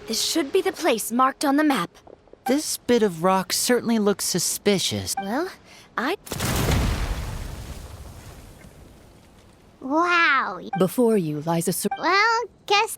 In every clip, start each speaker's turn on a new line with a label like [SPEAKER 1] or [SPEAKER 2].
[SPEAKER 1] This should be the place marked on the map.
[SPEAKER 2] This bit of rock certainly looks suspicious.
[SPEAKER 1] Well,
[SPEAKER 3] Wow.
[SPEAKER 4] Before you lies a
[SPEAKER 3] Well, guess...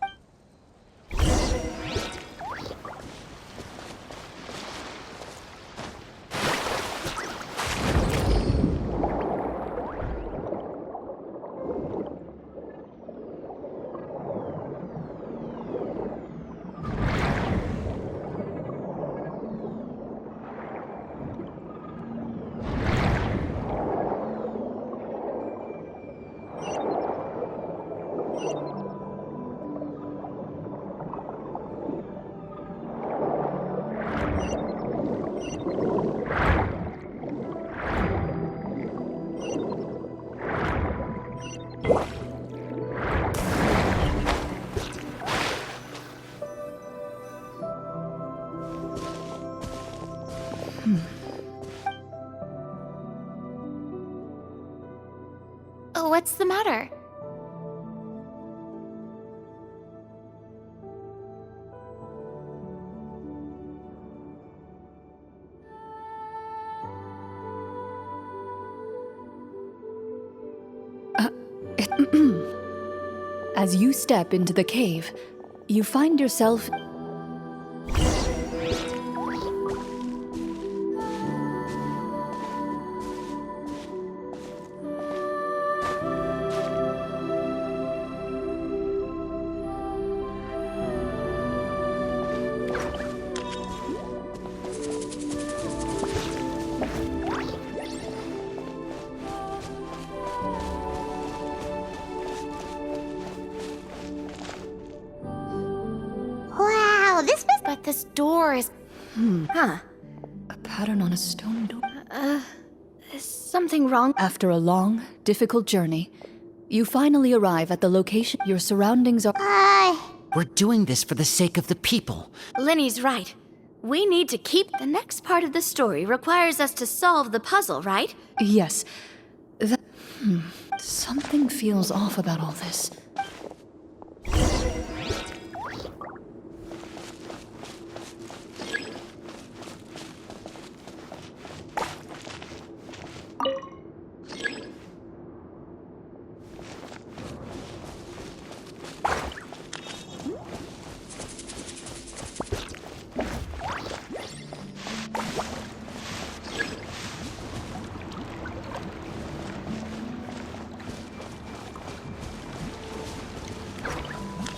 [SPEAKER 1] what's the matter?
[SPEAKER 4] As you step into the cave, you find yourself...
[SPEAKER 3] Wow, this was...
[SPEAKER 1] But this door is... Huh.
[SPEAKER 4] A pattern on a stone door.
[SPEAKER 1] Is something wrong?
[SPEAKER 4] After a long, difficult journey, you finally arrive at the location. Your surroundings are...
[SPEAKER 2] We're doing this for the sake of the people.
[SPEAKER 1] Linny's right. We need to keep... The next part of the story requires us to solve the puzzle, right?
[SPEAKER 4] Yes. That... Something feels off about all this.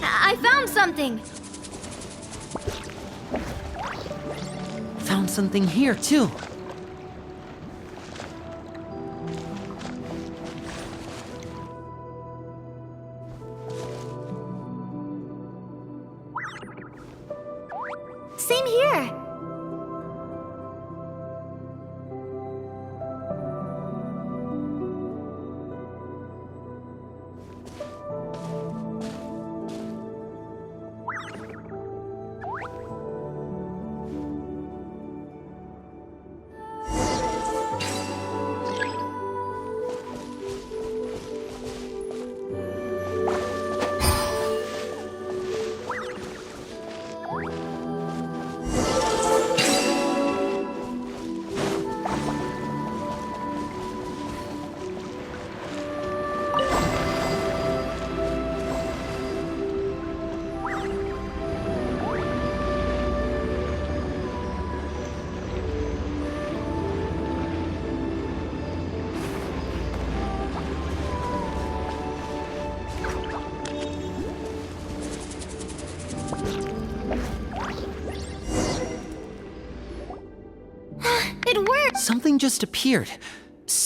[SPEAKER 1] I found something!
[SPEAKER 2] Found something here, too.
[SPEAKER 1] Same here! It worked!
[SPEAKER 2] Something just appeared.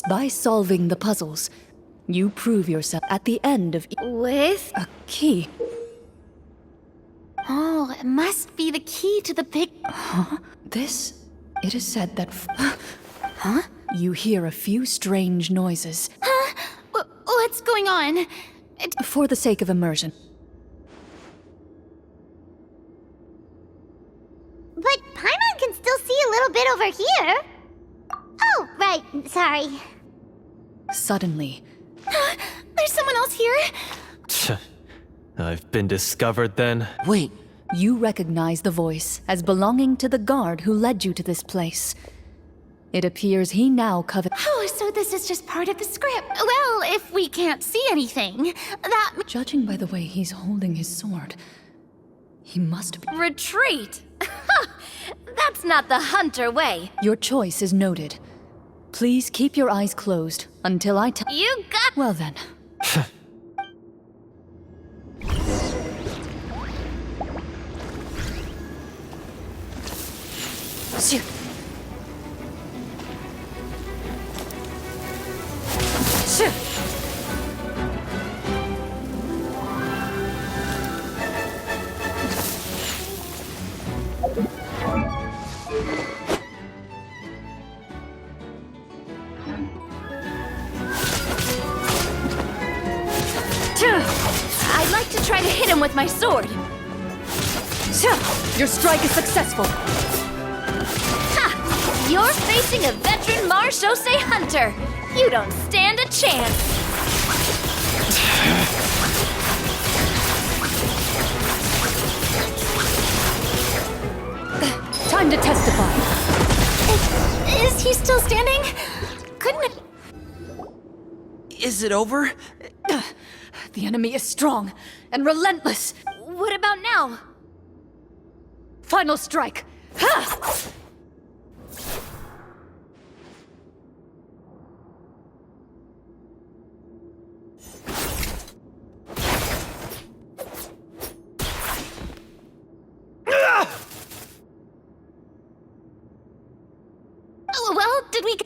[SPEAKER 4] By solving the puzzles, you prove yourself at the end of
[SPEAKER 1] With?
[SPEAKER 4] a key.
[SPEAKER 1] Oh, it must be the key to the big...
[SPEAKER 4] This, it is said that... Huh? You hear a few strange noises.
[SPEAKER 1] Huh? What's going on?
[SPEAKER 4] For the sake of immersion.
[SPEAKER 3] But Paimon can still see a little bit over here. Oh, right, sorry.
[SPEAKER 4] Suddenly...
[SPEAKER 1] There's someone else here?
[SPEAKER 5] I've been discovered then.
[SPEAKER 2] Wait,
[SPEAKER 4] You recognize the voice as belonging to the guard who led you to this place. It appears he now covets.
[SPEAKER 1] Oh, so this is just part of the script. Well, if we can't see anything, that...
[SPEAKER 4] Judging by the way he's holding his sword, he must be.
[SPEAKER 1] Retreat! That's not the hunter way.
[SPEAKER 4] Your choice is noted. Please keep your eyes closed until I tell.
[SPEAKER 1] You got...
[SPEAKER 4] Well then.
[SPEAKER 1] Shoot. Shoot. I'd like to try to hit him with my sword.
[SPEAKER 4] Your strike is successful.
[SPEAKER 1] Ha! You're facing a veteran Marechaussee hunter. You don't stand a chance.
[SPEAKER 4] Time to testify.
[SPEAKER 1] Is he still standing? Couldn't it...
[SPEAKER 2] Is it over?
[SPEAKER 4] The enemy is strong and relentless.
[SPEAKER 1] What about now?
[SPEAKER 4] Final strike. Ha!
[SPEAKER 1] Well, did we...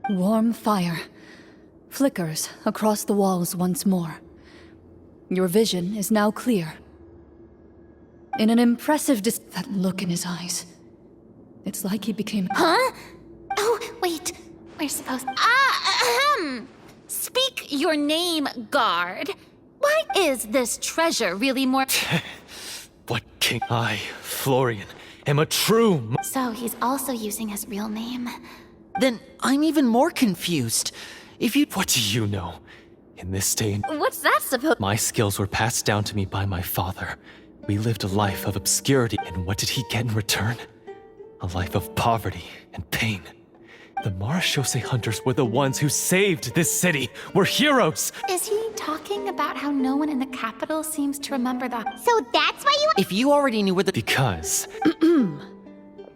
[SPEAKER 4] Warm fire flickers across the walls once more. Your vision is now clear. In an impressive that look in his eyes. It's like he became...
[SPEAKER 1] Huh? Oh, wait. We're supposed... Speak your name, guard. Why is this treasure really more...
[SPEAKER 5] What king? I, Florian, am a true...
[SPEAKER 1] So he's also using his real name.
[SPEAKER 2] Then I'm even more confused. If you...
[SPEAKER 5] What do you know? In this day,
[SPEAKER 1] What's that supposed...
[SPEAKER 5] my skills were passed down to me by my father. We lived a life of obscurity, and what did he get in return? A life of poverty and pain. The Marechaussee hunters were the ones who saved this city. We're heroes!
[SPEAKER 1] Is he talking about how no one in the capital seems to remember that?
[SPEAKER 3] So that's why you...
[SPEAKER 2] If you already knew where the...
[SPEAKER 5] Because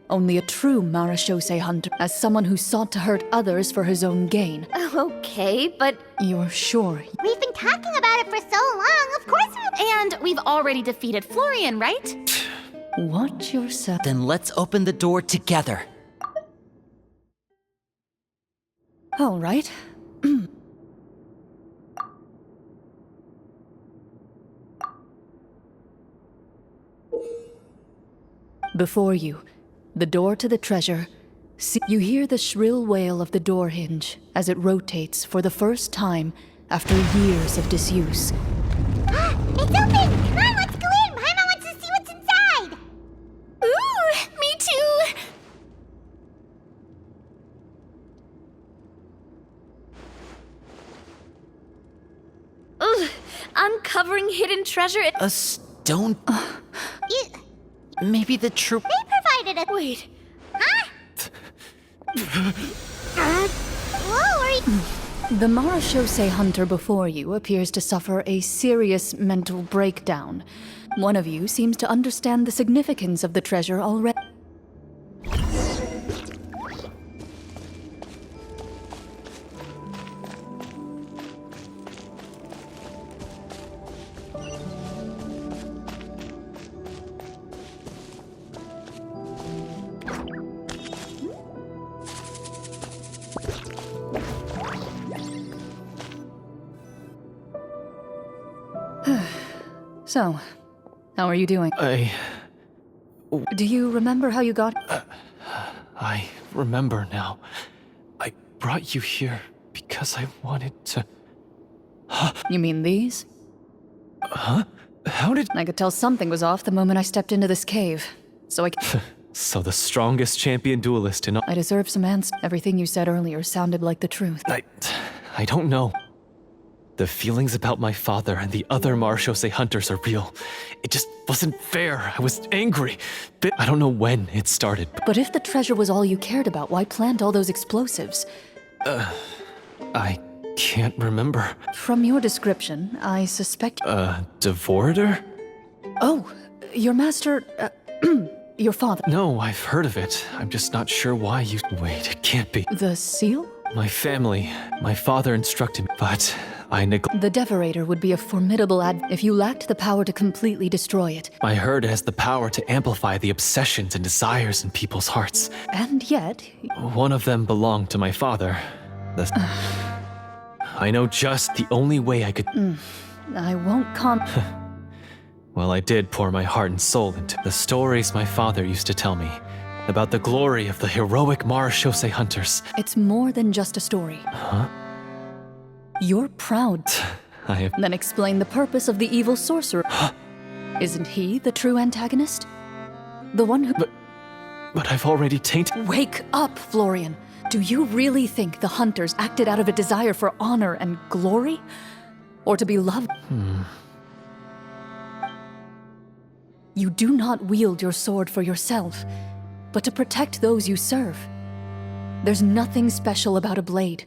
[SPEAKER 4] Only a true Marechaussee hunter, as someone who sought to hurt others for his own gain.
[SPEAKER 1] Okay, but...
[SPEAKER 4] You're sure?
[SPEAKER 3] We've been talking about it for so long, of course we...
[SPEAKER 1] And we've already defeated Florian, right?
[SPEAKER 4] Watch yourself.
[SPEAKER 2] Then let's open the door together.
[SPEAKER 4] All right. Before you, the door to the treasure. You hear the shrill wail of the door hinge as it rotates for the first time after years of disuse.
[SPEAKER 3] It's open! Come on, let's go in! Paimon wants to see what's inside!
[SPEAKER 1] Ooh, me too! Ugh, uncovering hidden treasure...
[SPEAKER 2] A stone...
[SPEAKER 3] You...
[SPEAKER 2] Maybe the troop...
[SPEAKER 3] They provided a...
[SPEAKER 1] Wait,
[SPEAKER 3] Whoa, are you...
[SPEAKER 4] The Marechaussee hunter before you appears to suffer a serious mental breakdown. One of you seems to understand the significance of the treasure already. So, how are you doing? Do you remember how you got...
[SPEAKER 5] I remember now. I brought you here because I wanted to...
[SPEAKER 4] You mean these?
[SPEAKER 5] Huh? How did...
[SPEAKER 4] I could tell something was off the moment I stepped into this cave. So
[SPEAKER 5] So the strongest champion duelist in all...
[SPEAKER 4] I deserve some answers. Everything you said earlier sounded like the truth.
[SPEAKER 5] I don't know. The feelings about my father and the other Marshose hunters are real. It just wasn't fair. I was angry. I don't know when it started.
[SPEAKER 4] But if the treasure was all you cared about, why plant all those explosives?
[SPEAKER 5] I can't remember.
[SPEAKER 4] From your description, I suspect...
[SPEAKER 5] Devorator?
[SPEAKER 4] Oh, your master... your father.
[SPEAKER 5] No, I've heard of it. I'm just not sure why you... Wait, it can't be.
[SPEAKER 4] The seal?
[SPEAKER 5] My family. My father instructed me, but I neglect...
[SPEAKER 4] The Devorator would be a formidable if you lacked the power to completely destroy it.
[SPEAKER 5] I heard it has the power to amplify the obsessions and desires in people's hearts.
[SPEAKER 4] And yet...
[SPEAKER 5] One of them belonged to my father. I know just the only way I could...
[SPEAKER 4] I won't
[SPEAKER 5] Well, I did pour my heart and soul into the stories my father used to tell me about the glory of the heroic Marashose hunters.
[SPEAKER 4] It's more than just a story.
[SPEAKER 5] Huh?
[SPEAKER 4] You're proud.
[SPEAKER 5] I have...
[SPEAKER 4] Then explain the purpose of the evil sorcerer. Isn't he the true antagonist? The one who...
[SPEAKER 5] But I've already tainted...
[SPEAKER 4] Wake up, Florian. Do you really think the hunters acted out of a desire for honor and glory? Or to be loved? You do not wield your sword for yourself, but to protect those you serve. There's nothing special about a blade.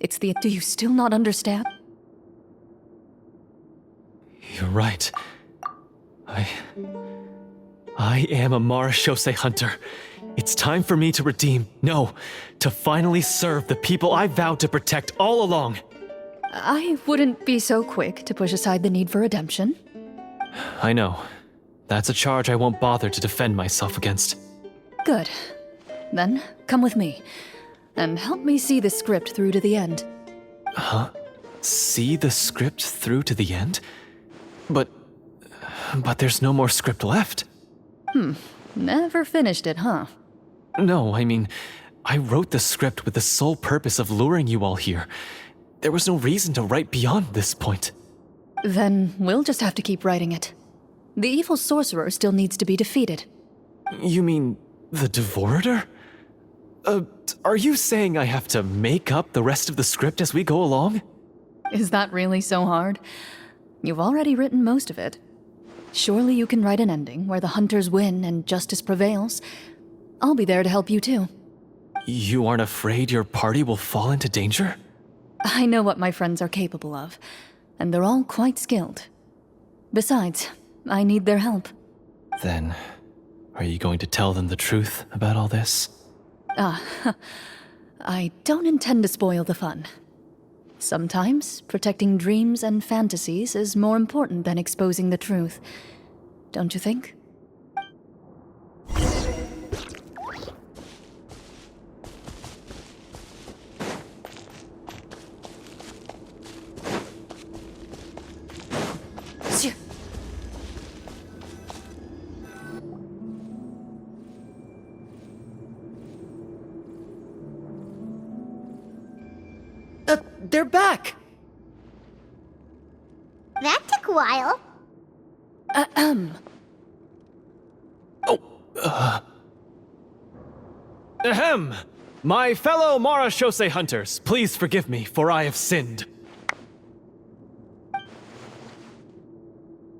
[SPEAKER 4] It's the... Do you still not understand?
[SPEAKER 5] You're right. I am a Marashose hunter. It's time for me to redeem... No, to finally serve the people I vowed to protect all along.
[SPEAKER 4] I wouldn't be so quick to push aside the need for redemption.
[SPEAKER 5] I know. That's a charge I won't bother to defend myself against.
[SPEAKER 4] Good. Then, come with me, and help me see the script through to the end.
[SPEAKER 5] Huh? See the script through to the end? But there's no more script left.
[SPEAKER 4] Never finished it, huh?
[SPEAKER 5] No, I mean, I wrote the script with the sole purpose of luring you all here. There was no reason to write beyond this point.
[SPEAKER 4] Then we'll just have to keep writing it. The evil sorcerer still needs to be defeated.
[SPEAKER 5] You mean the Devorator? Are you saying I have to make up the rest of the script as we go along?
[SPEAKER 4] Is that really so hard? You've already written most of it. Surely you can write an ending where the hunters win and justice prevails. I'll be there to help you too.
[SPEAKER 5] You aren't afraid your party will fall into danger?
[SPEAKER 4] I know what my friends are capable of, and they're all quite skilled. Besides, I need their help.
[SPEAKER 5] Then, are you going to tell them the truth about all this?
[SPEAKER 4] I don't intend to spoil the fun. Sometimes, protecting dreams and fantasies is more important than exposing the truth. Don't you think?
[SPEAKER 2] They're back!
[SPEAKER 3] That took a while.
[SPEAKER 5] Ahem! My fellow Marashose hunters, please forgive me, for I have sinned.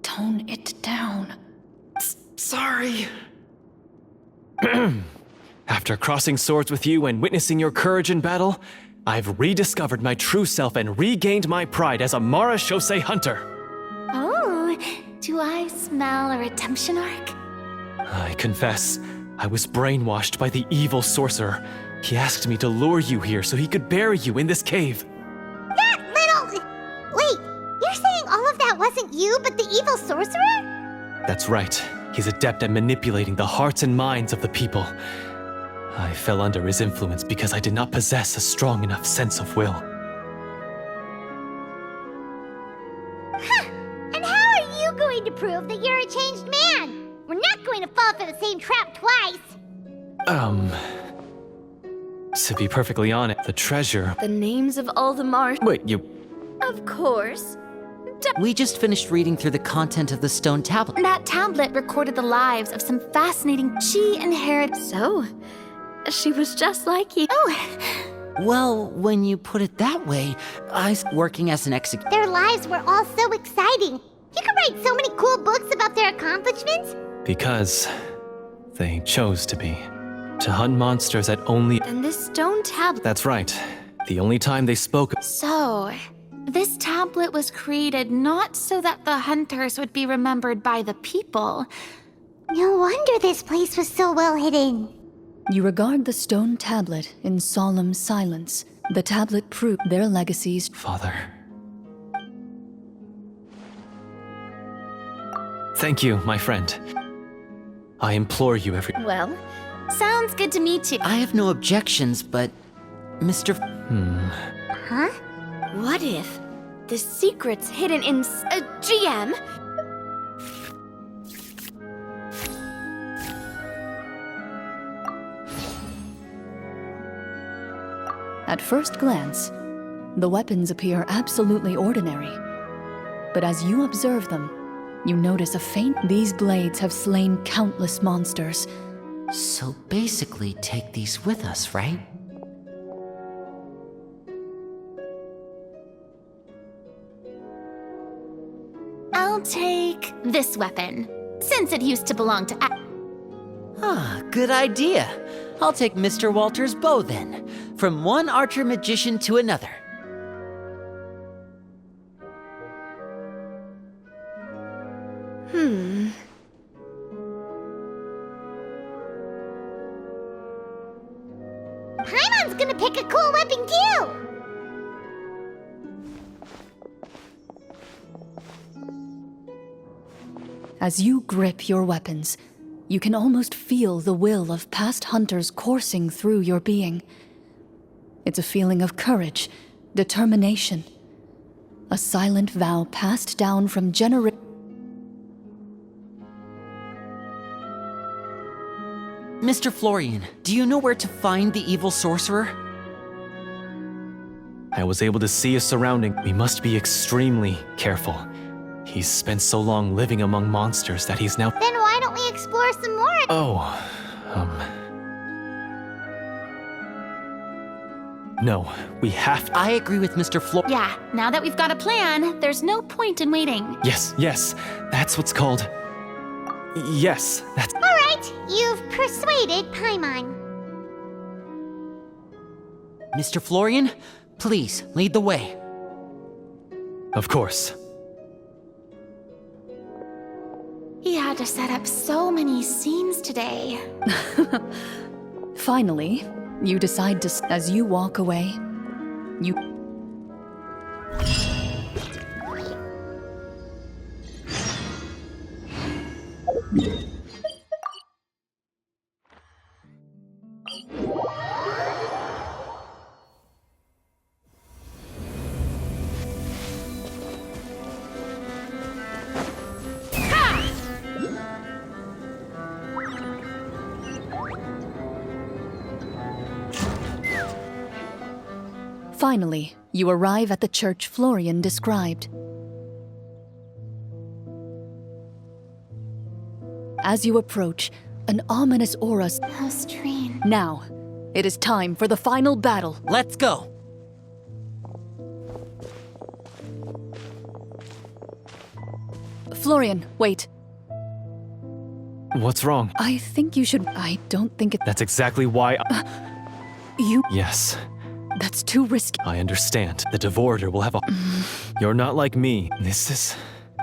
[SPEAKER 4] Tone it down.
[SPEAKER 5] Sorry. After crossing swords with you and witnessing your courage in battle, I've rediscovered my true self and regained my pride as a Marashose hunter.
[SPEAKER 1] Oh, do I smell a redemption arc?
[SPEAKER 5] I confess, I was brainwashed by the evil sorcerer. He asked me to lure you here so he could bury you in this cave.
[SPEAKER 3] That little... Wait, you're saying all of that wasn't you, but the evil sorcerer?
[SPEAKER 5] That's right. He's adept at manipulating the hearts and minds of the people. I fell under his influence because I did not possess a strong enough sense of will.
[SPEAKER 3] Huh. And how are you going to prove that you're a changed man? We're not going to fall for the same trap twice.
[SPEAKER 5] To be perfectly honest, the treasure...
[SPEAKER 1] The names of all the Mars.
[SPEAKER 5] Wait, you...
[SPEAKER 1] Of course.
[SPEAKER 2] We just finished reading through the content of the stone tablet.
[SPEAKER 1] That tablet recorded the lives of some fascinating... She inherited... So, she was just like you. Oh,
[SPEAKER 2] Well, when you put it that way, working as an executioner.
[SPEAKER 3] Their lives were all so exciting. You could write so many cool books about their accomplishments.
[SPEAKER 5] Because they chose to be. To hunt monsters at only...
[SPEAKER 1] And this stone tablet.
[SPEAKER 5] That's right. The only time they spoke...
[SPEAKER 1] So, this tablet was created not so that the hunters would be remembered by the people.
[SPEAKER 3] No wonder this place was so well hidden.
[SPEAKER 4] You regard the stone tablet in solemn silence. The tablet proved their legacies.
[SPEAKER 5] Father. Thank you, my friend. I implore you every...
[SPEAKER 1] Well, sounds good to me too.
[SPEAKER 2] I have no objections, but Mr.
[SPEAKER 3] Huh?
[SPEAKER 1] What if the secret's hidden in a GM?
[SPEAKER 4] At first glance, the weapons appear absolutely ordinary. But as you observe them, you notice a faint... These blades have slain countless monsters.
[SPEAKER 2] So basically, take these with us, right?
[SPEAKER 1] I'll take this weapon, since it used to belong to...
[SPEAKER 2] Ah, good idea. I'll take Mr. Walter's bow then. From one archer magician to another.
[SPEAKER 3] Paimon's gonna pick a cool weapon too!
[SPEAKER 4] As you grip your weapons, you can almost feel the will of past hunters coursing through your being. It's a feeling of courage, determination, a silent vow passed down from generations.
[SPEAKER 2] Mr. Florian, do you know where to find the evil sorcerer?
[SPEAKER 5] I was able to see his surrounding. We must be extremely careful. He's spent so long living among monsters that he's now...
[SPEAKER 3] Then why don't we explore some more?
[SPEAKER 5] Oh, No, we have to...
[SPEAKER 2] I agree with Mr.
[SPEAKER 1] Yeah, now that we've got a plan, there's no point in waiting.
[SPEAKER 5] Yes, that's what's called... Yes, that's...
[SPEAKER 3] Alright, you've persuaded Paimon.
[SPEAKER 2] Mr. Florian, please, lead the way.
[SPEAKER 5] Of course.
[SPEAKER 1] He had to set up so many scenes today.
[SPEAKER 4] Finally, you decide to... As you walk away, you... Finally, you arrive at the church Florian described. As you approach, an ominous aura...
[SPEAKER 1] How strange.
[SPEAKER 4] Now, it is time for the final battle.
[SPEAKER 2] Let's go.
[SPEAKER 4] Florian, wait.
[SPEAKER 5] What's wrong?
[SPEAKER 4] I think you should... I don't think it...
[SPEAKER 5] That's exactly why
[SPEAKER 4] You...
[SPEAKER 5] Yes,
[SPEAKER 4] That's too risky.
[SPEAKER 5] I understand. The Devorator will have a... You're not like me. This is...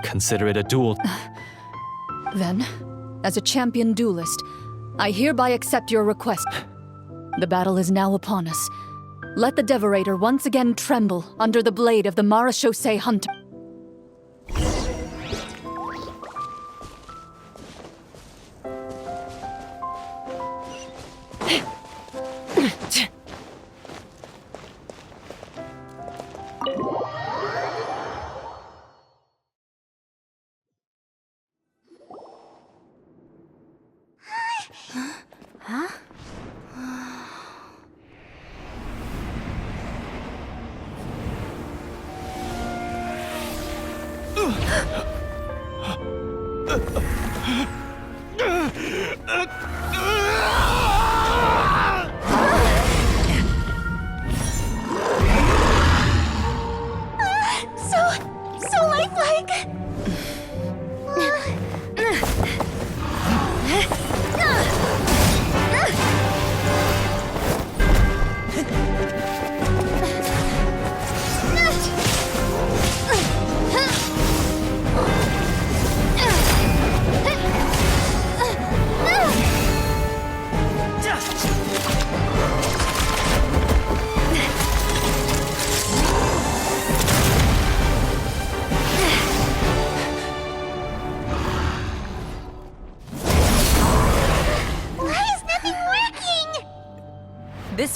[SPEAKER 5] Consider it a duel.
[SPEAKER 4] Then, as a champion duelist, I hereby accept your request. The battle is now upon us. Let the Devorator once again tremble under the blade of the Marechaussee hunter.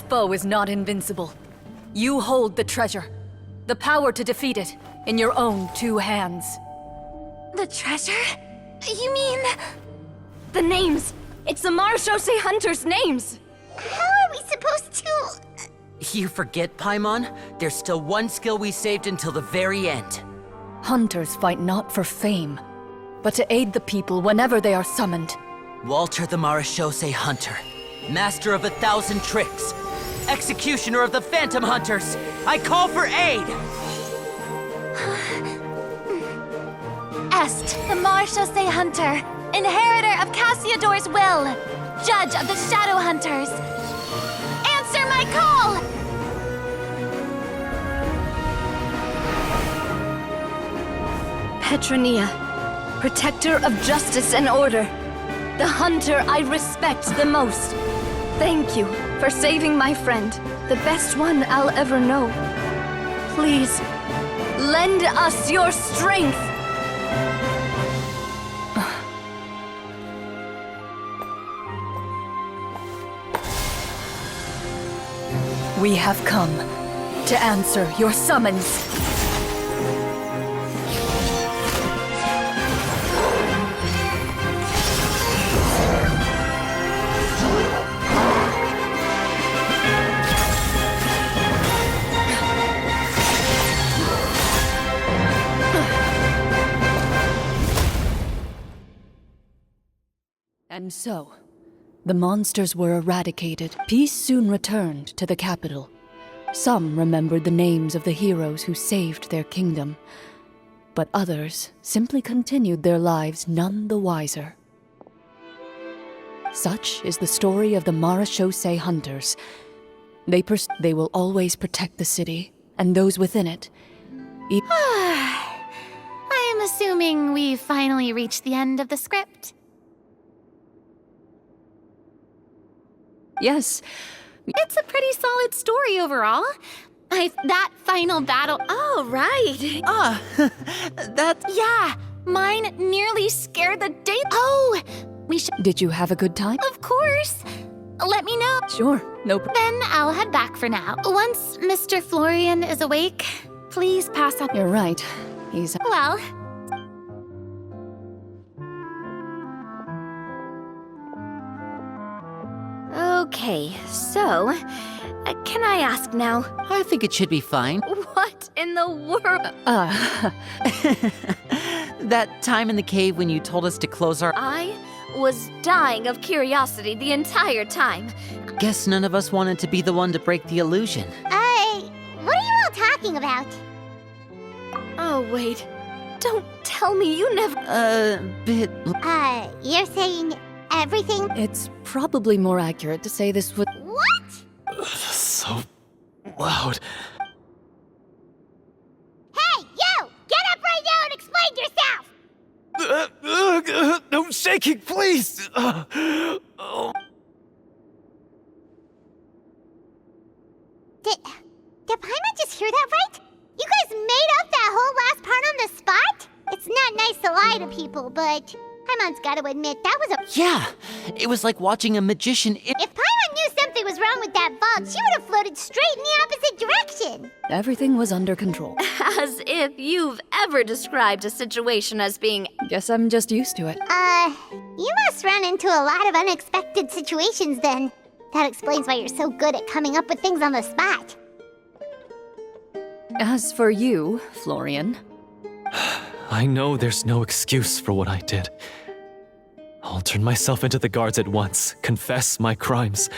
[SPEAKER 4] foe is not invincible. You hold the treasure. The power to defeat it in your own 2 hands.
[SPEAKER 6] The treasure? You mean... The names! It's the Marashose Hunters' names!
[SPEAKER 3] How are we supposed to...
[SPEAKER 2] You forget, Paimon? There's still one skill we saved until the very end.
[SPEAKER 4] Hunters fight not for fame, but to aid the people whenever they are summoned.
[SPEAKER 2] Walter the Marashose Hunter, master of 1,000 tricks, executioner of the Phantom Hunters, I call for aid!
[SPEAKER 6] Est, the Marashose Hunter, inheritor of Cassiodor's will, judge of the Shadow Hunters. Answer my call! Petronia, protector of justice and order, the hunter I respect the most. Thank you for saving my friend, the best one I'll ever know. Please, lend us your strength!
[SPEAKER 4] We have come to answer your summons. And so, the monsters were eradicated. Peace soon returned to the capital. Some remembered the names of the heroes who saved their kingdom, but others simply continued their lives none the wiser. Such is the story of the Marashose Hunters. They will always protect the city and those within it.
[SPEAKER 1] I am assuming we've finally reached the end of the script.
[SPEAKER 4] Yes,
[SPEAKER 1] It's a pretty solid story overall. That final battle... Oh, right.
[SPEAKER 2] Ah, that...
[SPEAKER 1] Yeah, mine nearly scared the day... Oh, we should...
[SPEAKER 4] did you have a good time?
[SPEAKER 1] Of course. Let me know.
[SPEAKER 4] Sure, no problem.
[SPEAKER 1] Then I'll head back for now. Once Mr. Florian is awake, please pass on...
[SPEAKER 4] You're right. He's...
[SPEAKER 1] Well...
[SPEAKER 6] Okay, so, can I ask now?
[SPEAKER 2] I think it should be fine.
[SPEAKER 6] What in the world?
[SPEAKER 2] That time in the cave when you told us to close our...
[SPEAKER 6] I was dying of curiosity the entire time.
[SPEAKER 2] Guess none of us wanted to be the one to break the illusion.
[SPEAKER 3] What are you all talking about?
[SPEAKER 6] Oh, wait. Don't tell me you never...
[SPEAKER 2] Bit...
[SPEAKER 3] You're saying everything...
[SPEAKER 4] It's probably more accurate to say this would...
[SPEAKER 3] What?
[SPEAKER 5] So loud.
[SPEAKER 3] Hey, you! Get up right now and explain yourself!
[SPEAKER 5] No shaking, please! Oh.
[SPEAKER 3] Did Paimon just hear that right? You guys made up that whole last part on the spot? It's not nice to lie to people, but Paimon's gotta admit, that was a...
[SPEAKER 2] Yeah, it was like watching a magician...
[SPEAKER 3] If Paimon knew something was wrong with that vault, she would have floated straight in the opposite direction.
[SPEAKER 4] Everything was under control.
[SPEAKER 6] As if you've ever described a situation as being...
[SPEAKER 4] Guess I'm just used to it.
[SPEAKER 3] You must run into a lot of unexpected situations then. That explains why you're so good at coming up with things on the spot.
[SPEAKER 4] As for you, Florian...
[SPEAKER 5] I know there's no excuse for what I did. I'll turn myself into the guards at once, confess my crimes,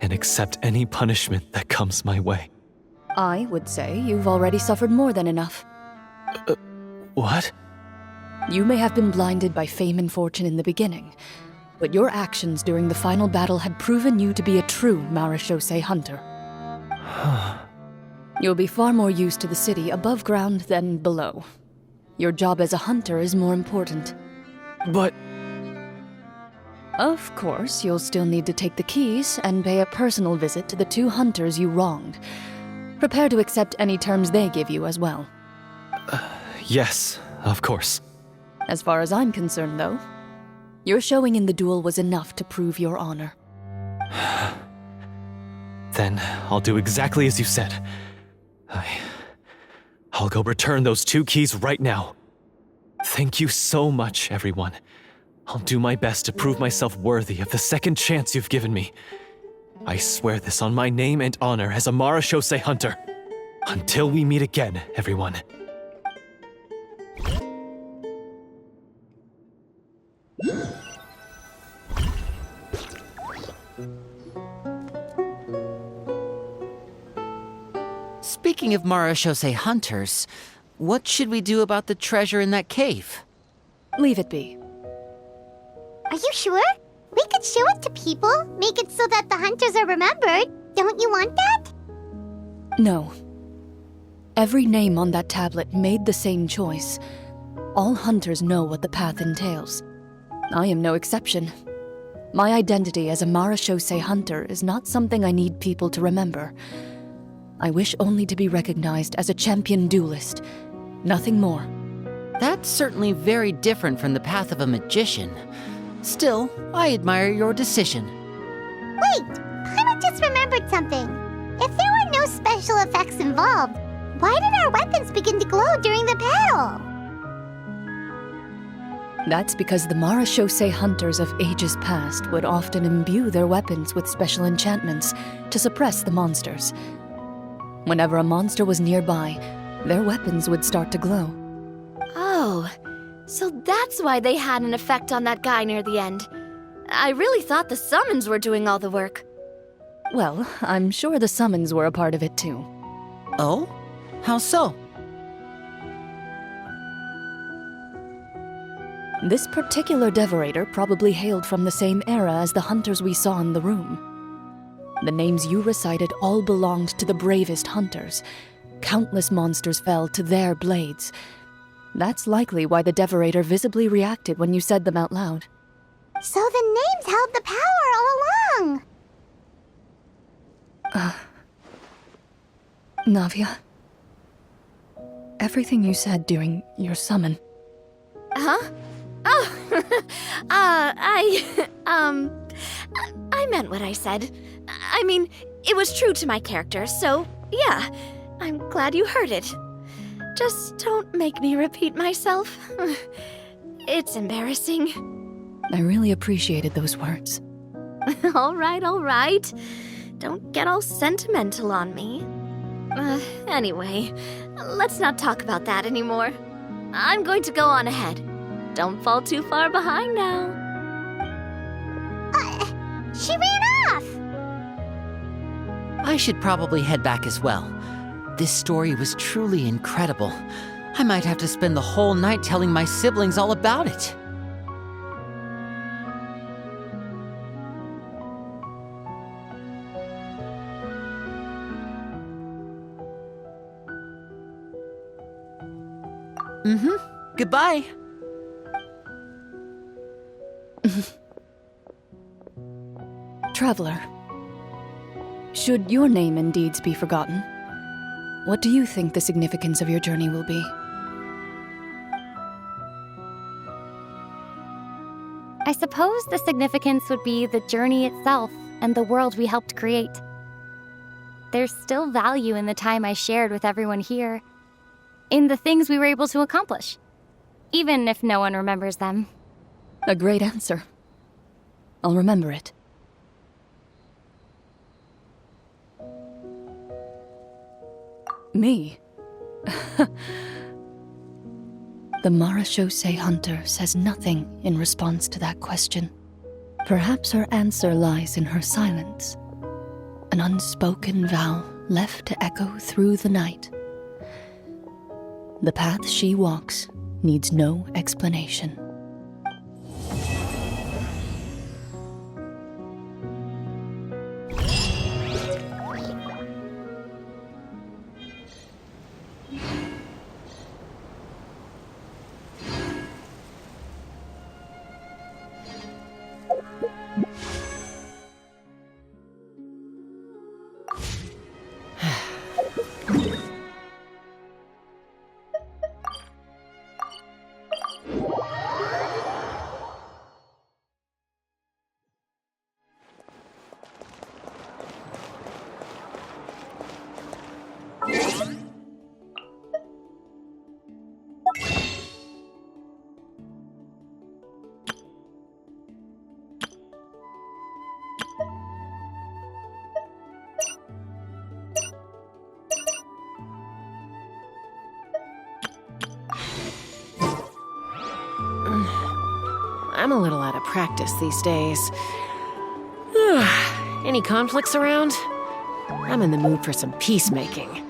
[SPEAKER 5] and accept any punishment that comes my way.
[SPEAKER 4] I would say you've already suffered more than enough.
[SPEAKER 5] What?
[SPEAKER 4] You may have been blinded by fame and fortune in the beginning, but your actions during the final battle had proven you to be a true Marashose hunter. You'll be far more used to the city above ground than below. Your job as a hunter is more important.
[SPEAKER 5] But...
[SPEAKER 4] Of course, you'll still need to take the keys and pay a personal visit to the 2 hunters you wronged. Prepare to accept any terms they give you as well.
[SPEAKER 5] Yes, of course.
[SPEAKER 4] As far as I'm concerned, though, your showing in the duel was enough to prove your honor.
[SPEAKER 5] Then I'll do exactly as you said. I'll go return those 2 keys right now. Thank you so much, everyone. I'll do my best to prove myself worthy of the second chance you've given me. I swear this on my name and honor as a Marashose hunter. Until we meet again, everyone.
[SPEAKER 2] Speaking of Marashose hunters, what should we do about the treasure in that cave?
[SPEAKER 4] Leave it be.
[SPEAKER 3] Are you sure? We could show it to people, make it so that the hunters are remembered. Don't you want that?
[SPEAKER 4] No. Every name on that tablet made the same choice. All hunters know what the path entails. I am no exception. My identity as a Marashose hunter is not something I need people to remember. I wish only to be recognized as a champion duelist. Nothing more.
[SPEAKER 2] That's certainly very different from the path of a magician. Still, I admire your decision.
[SPEAKER 3] Wait! Paimon just remembered something. If there were no special effects involved, why did our weapons begin to glow during the battle?
[SPEAKER 4] That's because the Marashose hunters of ages past would often imbue their weapons with special enchantments to suppress the monsters. Whenever a monster was nearby, their weapons would start to glow.
[SPEAKER 6] Oh, so that's why they had an effect on that guy near the end. I really thought the summons were doing all the work.
[SPEAKER 4] Well, I'm sure the summons were a part of it too.
[SPEAKER 2] Oh? How so?
[SPEAKER 4] This particular devorator probably hailed from the same era as the hunters we saw in the room. The names you recited all belonged to the bravest hunters. Countless monsters fell to their blades. That's likely why the devorator visibly reacted when you said them out loud.
[SPEAKER 3] So the names held the power all along!
[SPEAKER 4] Navia, everything you said during your summon.
[SPEAKER 6] Huh? Oh, I meant what I said. I mean, it was true to my character, so yeah, I'm glad you heard it. Just don't make me repeat myself. It's embarrassing.
[SPEAKER 4] I really appreciated those words.
[SPEAKER 6] All right. Don't get all sentimental on me. Anyway, let's not talk about that anymore. I'm going to go on ahead. Don't fall too far behind now.
[SPEAKER 3] She ran off!
[SPEAKER 2] I should probably head back as well. This story was truly incredible. I might have to spend the whole night telling my siblings all about it. Goodbye.
[SPEAKER 4] Traveler, should your name and deeds be forgotten, what do you think the significance of your journey will be?
[SPEAKER 7] I suppose the significance would be the journey itself and the world we helped create. There's still value in the time I shared with everyone here, in the things we were able to accomplish, even if no one remembers them.
[SPEAKER 4] A great answer. I'll remember it. Me? The Marashose hunter says nothing in response to that question. Perhaps her answer lies in her silence. An unspoken vow left to echo through the night. The path she walks needs no explanation.
[SPEAKER 8] I'm a little out of practice these days. Any conflicts around? I'm in the mood for some peacemaking.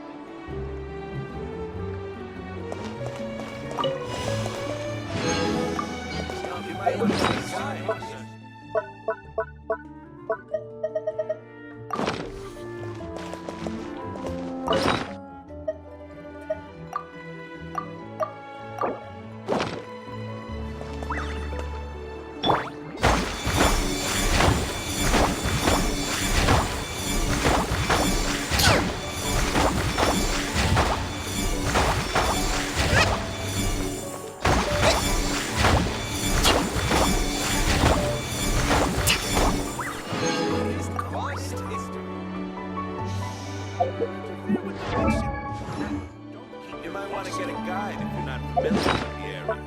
[SPEAKER 9] You might want to get a guide if you're not familiar with the area.